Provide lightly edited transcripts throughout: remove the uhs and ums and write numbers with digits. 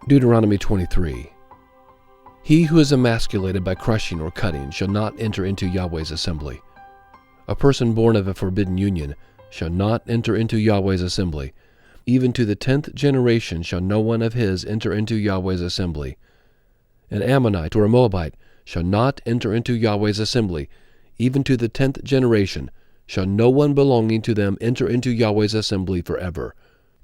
Deuteronomy 23. He who is emasculated by crushing or cutting shall not enter into Yahweh's assembly. A person born of a forbidden union shall not enter into Yahweh's assembly. Even to the 10th generation shall no one of his enter into Yahweh's assembly. An Ammonite or a Moabite shall not enter into Yahweh's assembly. Even to the 10th generation shall no one belonging to them enter into Yahweh's assembly forever,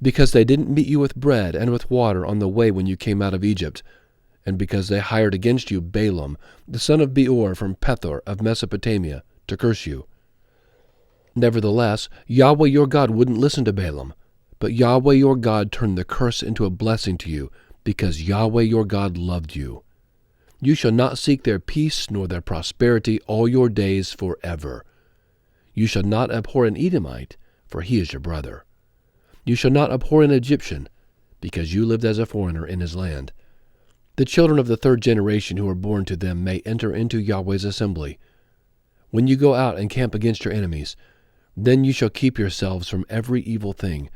because they didn't meet you with bread and with water on the way when you came out of Egypt, and because they hired against you Balaam, the son of Beor from Pethor of Mesopotamia, to curse you. Nevertheless, Yahweh your God wouldn't listen to Balaam, but Yahweh your God turned the curse into a blessing to you, because Yahweh your God loved you. You shall not seek their peace nor their prosperity all your days forever. You shall not abhor an Edomite, for he is your brother. You shall not abhor an Egyptian, because you lived as a foreigner in his land. The children of the 3rd generation who are born to them may enter into Yahweh's assembly. When you go out and camp against your enemies, then you shall keep yourselves from every evil thing.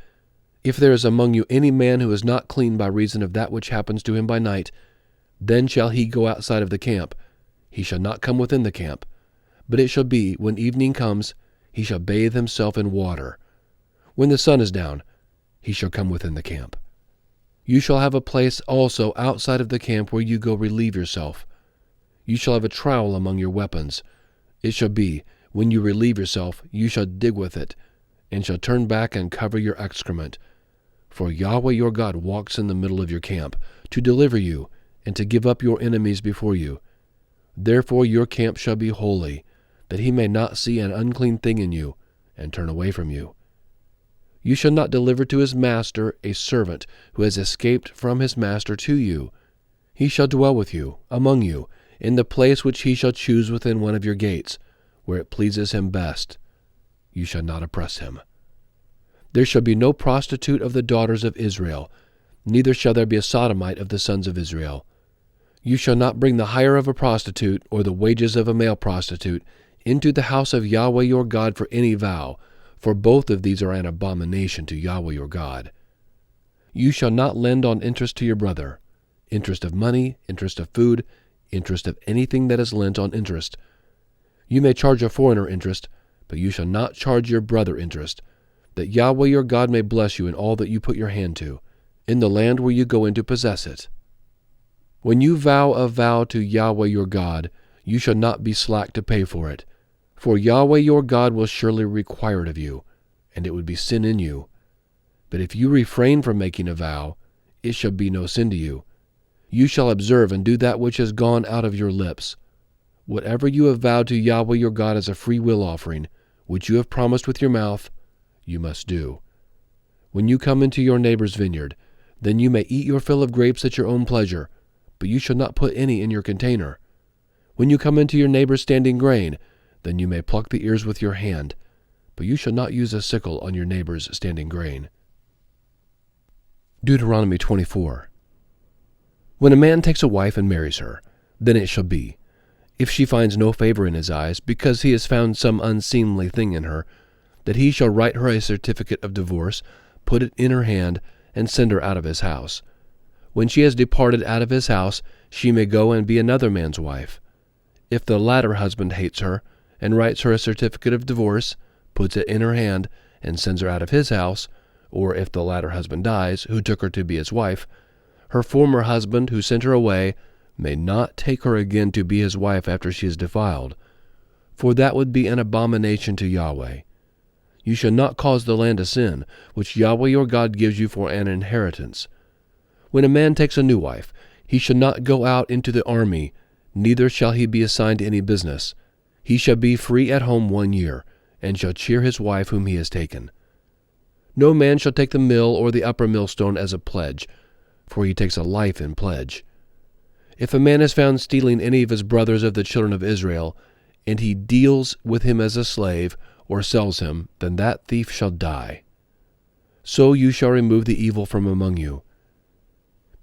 If there is among you any man who is not clean by reason of that which happens to him by night, then shall he go outside of the camp. He shall not come within the camp. But it shall be, when evening comes, he shall bathe himself in water. When the sun is down, he shall come within the camp. You shall have a place also outside of the camp where you go relieve yourself. You shall have a trowel among your weapons. It shall be, when you relieve yourself, you shall dig with it, and shall turn back and cover your excrement. For Yahweh your God walks in the middle of your camp, to deliver you, and to give up your enemies before you. Therefore your camp shall be holy, that he may not see an unclean thing in you, and turn away from you. You shall not deliver to his master a servant who has escaped from his master to you. He shall dwell with you, among you, in the place which he shall choose within one of your gates, where it pleases him best. You shall not oppress him. There shall be no prostitute of the daughters of Israel, neither shall there be a sodomite of the sons of Israel. You shall not bring the hire of a prostitute or the wages of a male prostitute into the house of Yahweh your God for any vow, for both of these are an abomination to Yahweh your God. You shall not lend on interest to your brother, interest of money, interest of food, interest of anything that is lent on interest. You may charge a foreigner interest, but you shall not charge your brother interest, that Yahweh your God may bless you in all that you put your hand to, in the land where you go in to possess it. When you vow a vow to Yahweh your God, you shall not be slack to pay for it, for Yahweh your God will surely require it of you, and it would be sin in you. But if you refrain from making a vow, it shall be no sin to you. You shall observe and do that which has gone out of your lips. Whatever you have vowed to Yahweh your God as a free will offering, which you have promised with your mouth, you must do. When you come into your neighbor's vineyard, then you may eat your fill of grapes at your own pleasure, but you shall not put any in your container. When you come into your neighbor's standing grain, then you may pluck the ears with your hand, but you shall not use a sickle on your neighbor's standing grain. Deuteronomy 24. When a man takes a wife and marries her, then it shall be, if she finds no favor in his eyes, because he has found some unseemly thing in her, that he shall write her a certificate of divorce, put it in her hand, and send her out of his house. When she has departed out of his house, she may go and be another man's wife. If the latter husband hates her, and writes her a certificate of divorce, puts it in her hand, and sends her out of his house, or if the latter husband dies, who took her to be his wife, her former husband, who sent her away, may not take her again to be his wife after she is defiled, for that would be an abomination to Yahweh. You shall not cause the land to sin, which Yahweh your God gives you for an inheritance. When a man takes a new wife, he shall not go out into the army, neither shall he be assigned to any business. He shall be free at home 1 year, and shall cheer his wife whom he has taken. No man shall take the mill or the upper millstone as a pledge, for he takes a life in pledge. If a man is found stealing any of his brothers of the children of Israel, and he deals with him as a slave, or sells him, then that thief shall die. So you shall remove the evil from among you.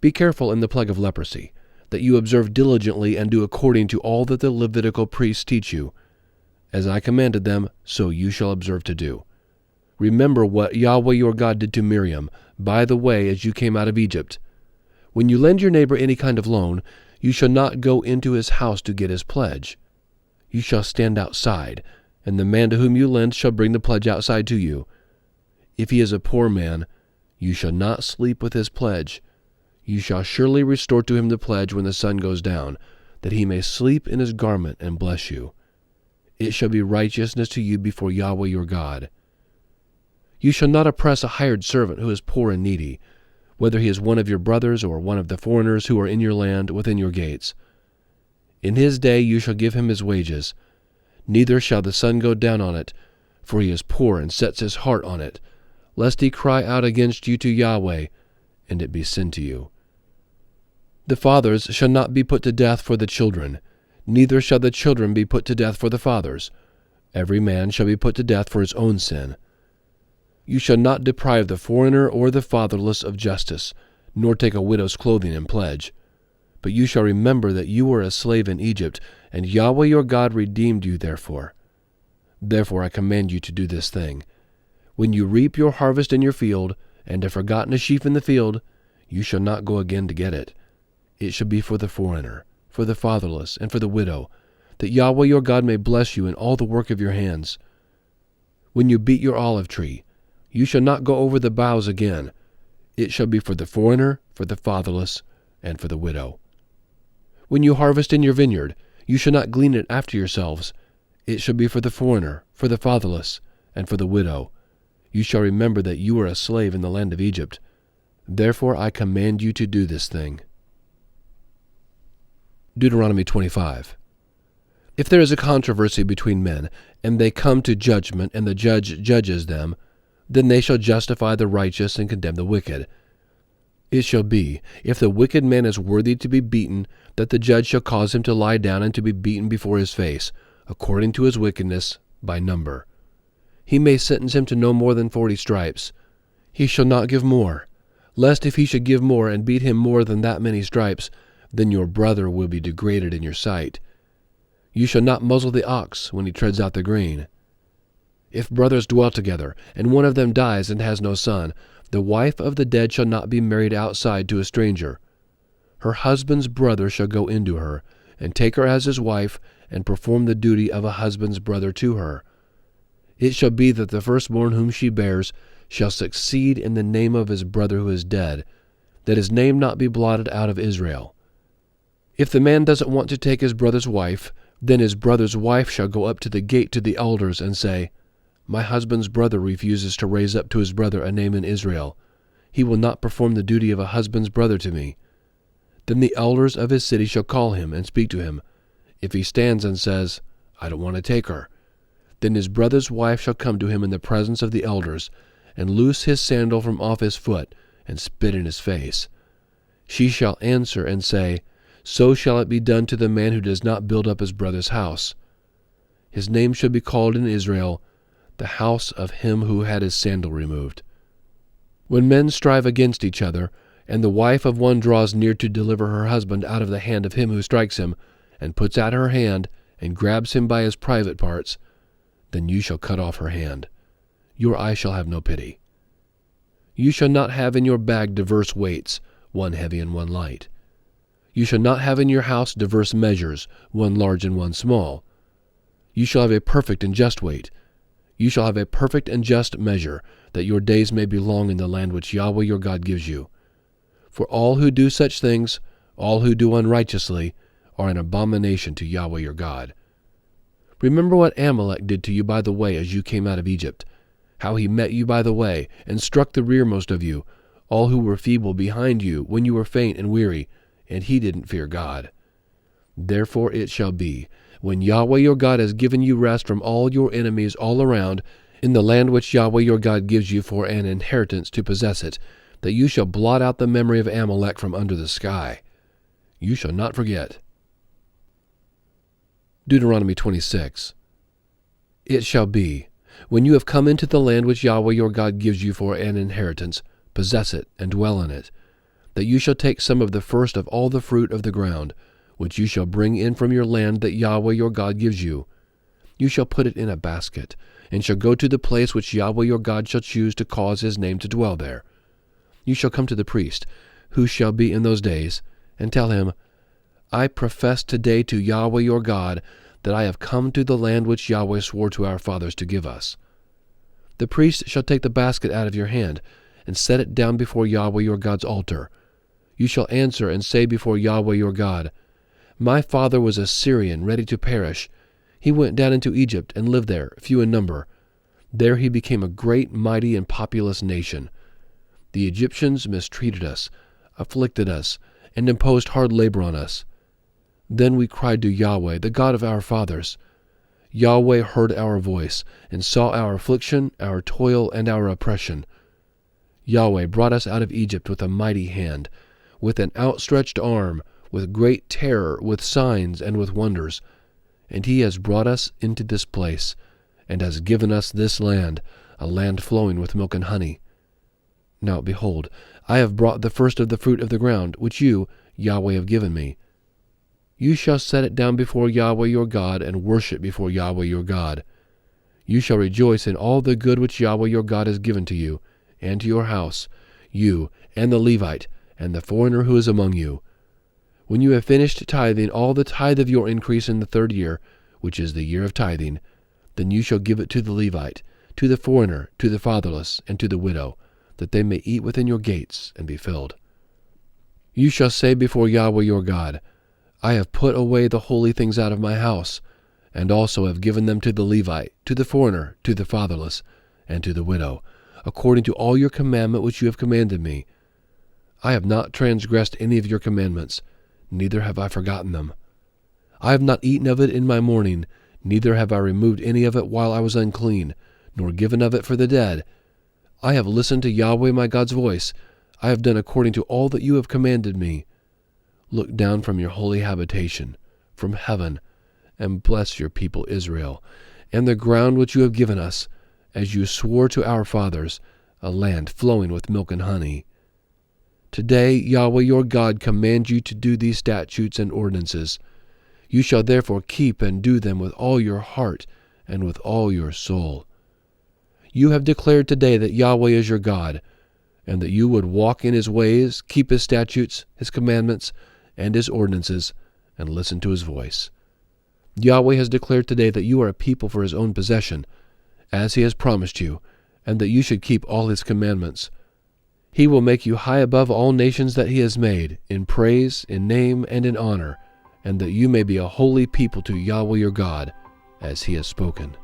Be careful in the plague of leprosy, that you observe diligently and do according to all that the Levitical priests teach you. As I commanded them, so you shall observe to do. Remember what Yahweh your God did to Miriam, by the way as you came out of Egypt. When you lend your neighbor any kind of loan, you shall not go into his house to get his pledge. You shall stand outside, and the man to whom you lend shall bring the pledge outside to you. If he is a poor man, you shall not sleep with his pledge. You shall surely restore to him the pledge when the sun goes down, that he may sleep in his garment and bless you. It shall be righteousness to you before Yahweh your God. You shall not oppress a hired servant who is poor and needy, whether he is one of your brothers or one of the foreigners who are in your land within your gates. In his day you shall give him his wages. Neither shall the sun go down on it, for he is poor and sets his heart on it, lest he cry out against you to Yahweh, and it be sin to you. The fathers shall not be put to death for the children, neither shall the children be put to death for the fathers. Every man shall be put to death for his own sin. You shall not deprive the foreigner or the fatherless of justice, nor take a widow's clothing in pledge. But you shall remember that you were a slave in Egypt, and Yahweh your God redeemed you therefore. Therefore I command you to do this thing. When you reap your harvest in your field, and have forgotten a sheaf in the field, you shall not go again to get it. It shall be for the foreigner, for the fatherless, and for the widow, that Yahweh your God may bless you in all the work of your hands. When you beat your olive tree, you shall not go over the boughs again. It shall be for the foreigner, for the fatherless, and for the widow. When you harvest in your vineyard, you shall not glean it after yourselves. It shall be for the foreigner, for the fatherless, and for the widow. You shall remember that you were a slave in the land of Egypt. Therefore I command you to do this thing. Deuteronomy 25. If there is a controversy between men, and they come to judgment, and the judge judges them, then they shall justify the righteous and condemn the wicked. It shall be, if the wicked man is worthy to be beaten, that the judge shall cause him to lie down and to be beaten before his face, according to his wickedness, by number. He may sentence him to no more than 40 stripes. He shall not give more, lest if he should give more and beat him more than that many stripes, then your brother will be degraded in your sight. You shall not muzzle the ox when he treads out the grain. If brothers dwell together, and one of them dies and has no son, the wife of the dead shall not be married outside to a stranger. Her husband's brother shall go into her, and take her as his wife, and perform the duty of a husband's brother to her. It shall be that the firstborn whom she bears shall succeed in the name of his brother who is dead, that his name not be blotted out of Israel. If the man doesn't want to take his brother's wife, then his brother's wife shall go up to the gate to the elders and say, My husband's brother refuses to raise up to his brother a name in Israel. He will not perform the duty of a husband's brother to me. Then the elders of his city shall call him and speak to him. If he stands and says, I don't want to take her, then his brother's wife shall come to him in the presence of the elders, and loose his sandal from off his foot, and spit in his face. She shall answer and say, So shall it be done to the man who does not build up his brother's house. His name shall be called in Israel, the house of him who had his sandal removed. When men strive against each other, and the wife of one draws near to deliver her husband out of the hand of him who strikes him, and puts out her hand, and grabs him by his private parts, then you shall cut off her hand. Your eye shall have no pity. You shall not have in your bag diverse weights, one heavy and one light. You shall not have in your house diverse measures, one large and one small. You shall have a perfect and just weight. You shall have a perfect and just measure, that your days may be long in the land which Yahweh your God gives you. For all who do such things, all who do unrighteously, are an abomination to Yahweh your God. Remember what Amalek did to you by the way as you came out of Egypt, how he met you by the way, and struck the rearmost of you, all who were feeble behind you, when you were faint and weary, and he didn't fear God. Therefore it shall be, when Yahweh your God has given you rest from all your enemies all around, in the land which Yahweh your God gives you for an inheritance to possess it, that you shall blot out the memory of Amalek from under the sky. You shall not forget. Deuteronomy 26. It shall be, when you have come into the land which Yahweh your God gives you for an inheritance, possess it and dwell in it, that you shall take some of the first of all the fruit of the ground, which you shall bring in from your land that Yahweh your God gives you. You shall put it in a basket, and shall go to the place which Yahweh your God shall choose to cause his name to dwell there. You shall come to the priest, who shall be in those days, and tell him, I profess today to Yahweh your God that I have come to the land which Yahweh swore to our fathers to give us. The priest shall take the basket out of your hand, and set it down before Yahweh your God's altar. You shall answer and say before Yahweh your God, My father was a Syrian, ready to perish. He went down into Egypt and lived there, few in number. There he became a great, mighty, and populous nation. The Egyptians mistreated us, afflicted us, and imposed hard labor on us. Then we cried to Yahweh, the God of our fathers. Yahweh heard our voice, and saw our affliction, our toil, and our oppression. Yahweh brought us out of Egypt with a mighty hand, with an outstretched arm, with great terror, with signs, and with wonders. And he has brought us into this place, and has given us this land, a land flowing with milk and honey. Now behold, I have brought the first of the fruit of the ground, which you, Yahweh, have given me. You shall set it down before Yahweh your God, and worship before Yahweh your God. You shall rejoice in all the good which Yahweh your God has given to you, and to your house, you, and the Levite, and the foreigner who is among you. When you have finished tithing all the tithe of your increase in the 3rd year, which is the year of tithing, then you shall give it to the Levite, to the foreigner, to the fatherless, and to the widow, that they may eat within your gates and be filled. You shall say before Yahweh your God, I have put away the holy things out of my house, and also have given them to the Levite, to the foreigner, to the fatherless, and to the widow, according to all your commandment which you have commanded me. I have not transgressed any of your commandments, neither have I forgotten them. I have not eaten of it in my mourning, neither have I removed any of it while I was unclean, nor given of it for the dead. I have listened to Yahweh my God's voice. I have done according to all that you have commanded me. Look down from your holy habitation, from heaven, and bless your people Israel, and the ground which you have given us, as you swore to our fathers, a land flowing with milk and honey. Today Yahweh your God commands you to do these statutes and ordinances. You shall therefore keep and do them with all your heart and with all your soul. You have declared today that Yahweh is your God, and that you would walk in his ways, keep his statutes, his commandments, and his ordinances, and listen to his voice. Yahweh has declared today that you are a people for his own possession, as he has promised you, and that you should keep all his commandments. He will make you high above all nations that he has made, in praise, in name, and in honor, and that you may be a holy people to Yahweh your God, as he has spoken.